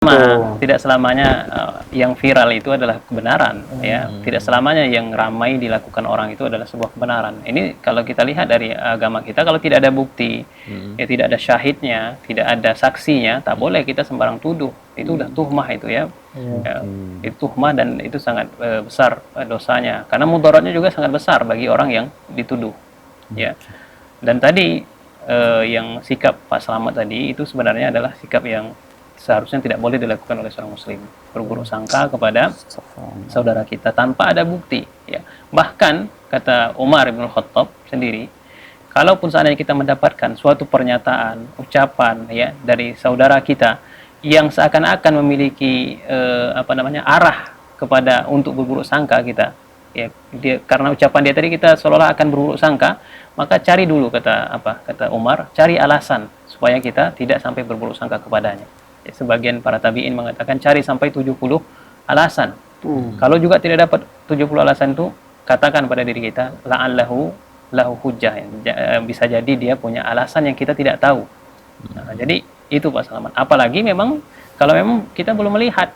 Tidak selamanya yang viral itu adalah kebenaran, ya. Tidak selamanya yang ramai dilakukan orang itu adalah sebuah kebenaran. Ini kalau kita lihat dari agama kita, kalau tidak ada bukti, ya tidak ada syahidnya, tidak ada saksinya, tak boleh kita sembarang tuduh. Itu udah tuhmah itu, ya. Ya, itu tuhmah dan itu sangat besar dosanya. Karena mudaratnya juga sangat besar bagi orang yang dituduh, ya. Dan tadi yang sikap Pak Slamet tadi itu sebenarnya adalah sikap yang seharusnya tidak boleh dilakukan oleh seorang muslim, berburuk sangka kepada saudara kita tanpa ada bukti, ya. Bahkan kata Umar bin Khattab sendiri, kalaupun seandainya kita mendapatkan suatu pernyataan, ucapan, ya, dari saudara kita yang seakan-akan memiliki arah kepada untuk berburuk sangka kita, ya, karena ucapan dia tadi kita seolah-olah akan berburuk sangka, maka cari dulu, kata Umar, cari alasan supaya kita tidak sampai berburuk sangka kepadanya. Ya, sebagian para tabi'in mengatakan cari sampai 70 alasan. Kalau juga tidak dapat 70 alasan itu, katakan pada diri kita, la'allahu lahu hujjah, ya. Bisa jadi dia punya alasan yang kita tidak tahu. Nah, jadi itu Pak Salaman. Apalagi memang kalau memang kita belum melihat